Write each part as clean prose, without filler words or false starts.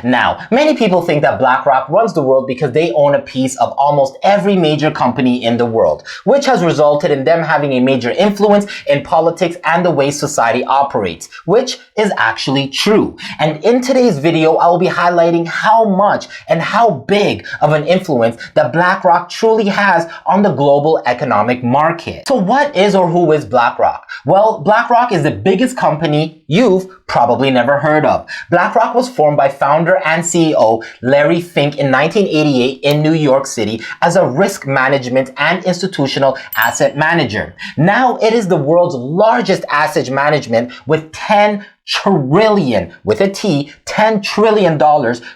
Now, many people think that BlackRock runs the world because they own a piece of almost every major company in the world, which has resulted in them having a major influence in politics and the way society operates, which is actually true. And in today's video, I will be highlighting how much and how big of an influence that BlackRock truly has on the global economic market. So what is or who is BlackRock? Well, BlackRock is the biggest company you've probably never heard of. BlackRock was formed by founder and CEO Larry Fink in 1988 in New York City as a risk management and institutional asset manager. Now it is the world's largest asset management with 10 trillion, with a T, $10 trillion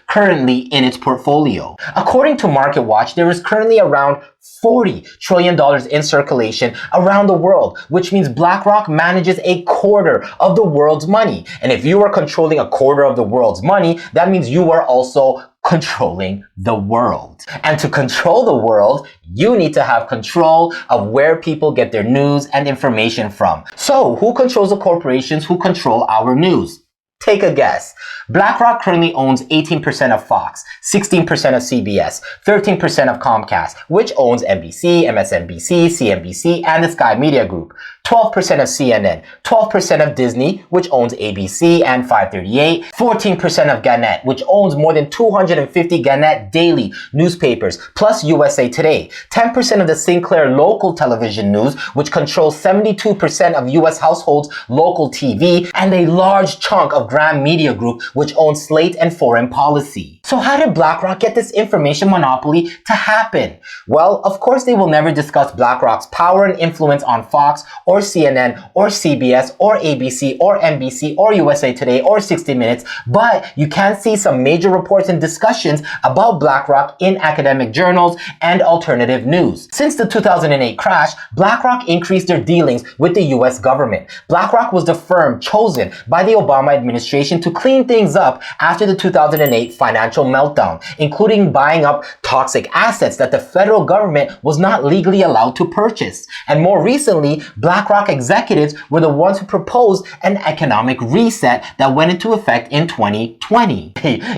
currently in its portfolio. According to MarketWatch, there is currently around $40 trillion in circulation around the world, which means BlackRock manages a quarter of the world's money. And if you are controlling a quarter of the world's money, that means you are also controlling the world. And to control the world, you need to have control of where people get their news and information from. So, who controls the corporations who control our news? Take a guess. BlackRock currently owns 18% of Fox, 16% of CBS, 13% of Comcast, which owns NBC, MSNBC, CNBC, and the Sky Media Group, 12% of CNN, 12% of Disney, which owns ABC and 538, 14% of Gannett, which owns more than 250 Gannett daily newspapers, plus USA Today, 10% of the Sinclair local television news, which controls 72% of US households' local TV, and a large chunk of Graham Media Group, which owns Slate and Foreign Policy. So how did BlackRock get this information monopoly to happen? Well, of course they will never discuss BlackRock's power and influence on Fox or CNN or CBS or ABC or NBC or USA Today or 60 Minutes, but you can see some major reports and discussions about BlackRock in academic journals and alternative news. Since the 2008 crash, BlackRock increased their dealings with the US government. BlackRock was the firm chosen by the Obama administration to clean things up after the 2008 financial meltdown, including buying up toxic assets that the federal government was not legally allowed to purchase. And more recently, BlackRock executives were the ones who proposed an economic reset that went into effect in 2020.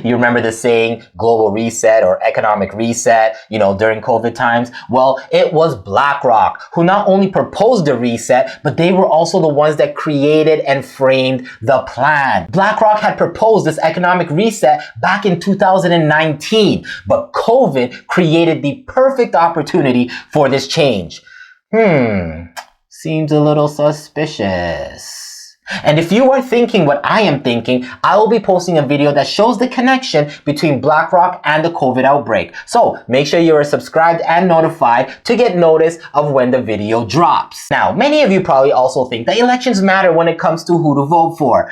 You remember the saying, global reset or economic reset, during COVID times? Well, it was BlackRock who not only proposed the reset, but they were also the ones that created and framed the plan. BlackRock had proposed this economic reset back in 2019, but COVID created the perfect opportunity for this change. Seems a little suspicious. And if you are thinking what I am thinking, I will be posting a video that shows the connection between BlackRock and the COVID outbreak. So make sure you are subscribed and notified to get notice of when the video drops. Now, many of you probably also think that elections matter when it comes to who to vote for.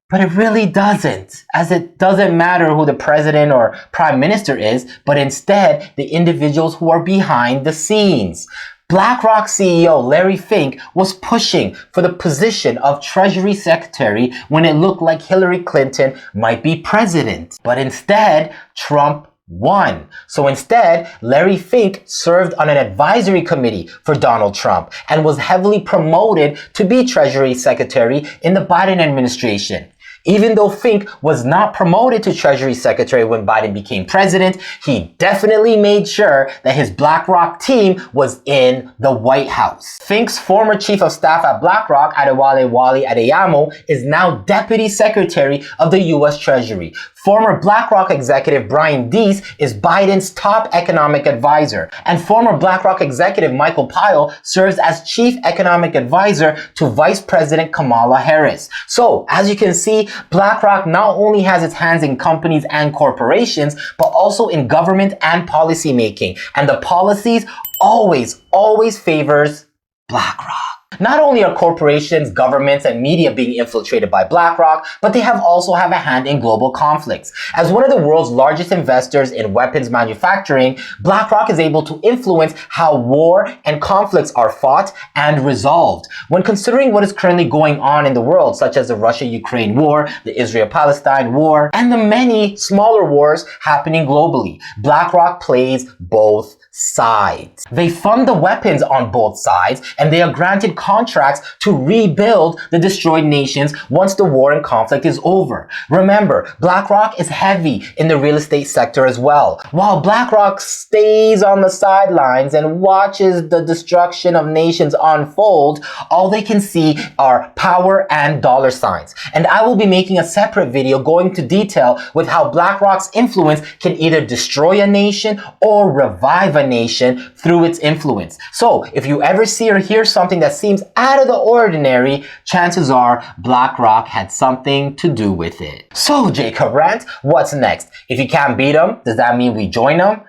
But it really doesn't, as it doesn't matter who the president or prime minister is, but instead the individuals who are behind the scenes. BlackRock CEO Larry Fink was pushing for the position of Treasury Secretary when it looked like Hillary Clinton might be president. But instead, Trump won. So instead, Larry Fink served on an advisory committee for Donald Trump and was heavily promoted to be Treasury Secretary in the Biden administration. Even though Fink was not promoted to Treasury Secretary when Biden became president, he definitely made sure that his BlackRock team was in the White House. Fink's former chief of staff at BlackRock, Adewale Wale Adeyemo, is now Deputy Secretary of the U.S. Treasury. Former BlackRock executive Brian Deese is Biden's top economic advisor, and former BlackRock executive Michael Pyle serves as chief economic advisor to Vice President Kamala Harris. So, as you can see, BlackRock not only has its hands in companies and corporations, but also in government and policy making, and the policies always favors BlackRock. Not only are corporations, governments, and media being infiltrated by BlackRock, but they also have a hand in global conflicts. As one of the world's largest investors in weapons manufacturing, BlackRock is able to influence how war and conflicts are fought and resolved. When considering what is currently going on in the world, such as the Russia-Ukraine war, the Israel-Palestine war, and the many smaller wars happening globally, BlackRock plays both sides. They fund the weapons on both sides, and they are granted contracts to rebuild the destroyed nations once the war and conflict is over. Remember, BlackRock is heavy in the real estate sector as well. While BlackRock stays on the sidelines and watches the destruction of nations unfold, all they can see are power and dollar signs. And I will be making a separate video going into detail with how BlackRock's influence can either destroy a nation or revive a nation through its influence. So if you ever see or hear something that seems out of the ordinary, chances are BlackRock had something to do with it. So Jacob Rant, what's next? If you can't beat them, does that mean we join them?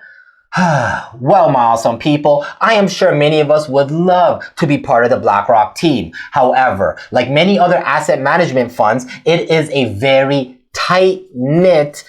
Well, my awesome people, I am sure many of us would love to be part of the BlackRock team. However, like many other asset management funds, it is a very tight-knit,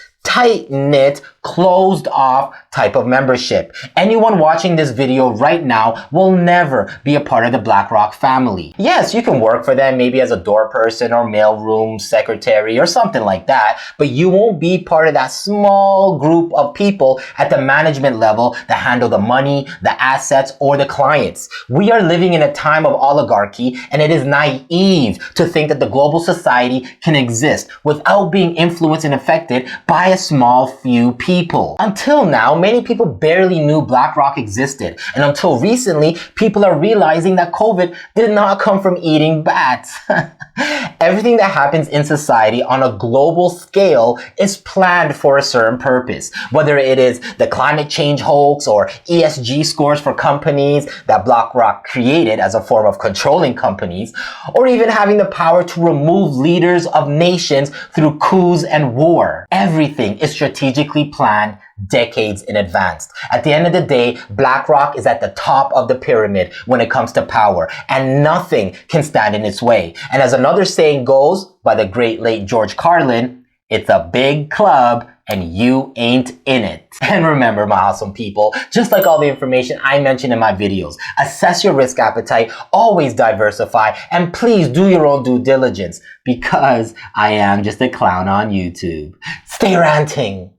closed off type of membership. Anyone watching this video right now will never be a part of the BlackRock family. Yes, you can work for them maybe as a door person or mailroom secretary or something like that, but you won't be part of that small group of people at the management level that handle the money, the assets, or the clients. We are living in a time of oligarchy, and it is naive to think that the global society can exist without being influenced and affected by a small few people. Until now, many people barely knew BlackRock existed, and until recently, people are realizing that COVID did not come from eating bats. Everything that happens in society on a global scale is planned for a certain purpose. Whether it is the climate change hoax or ESG scores for companies that BlackRock created as a form of controlling companies, or even having the power to remove leaders of nations through coups and war. Everything is strategically planned decades in advance. At the end of the day, BlackRock is at the top of the pyramid when it comes to power, and nothing can stand in its way. And as another saying goes by the great late George Carlin, it's a big club and you ain't in it. And remember, my awesome people, just like all the information I mentioned in my videos, assess your risk appetite, always diversify, and please do your own due diligence, because I am just a clown on YouTube. Stay ranting.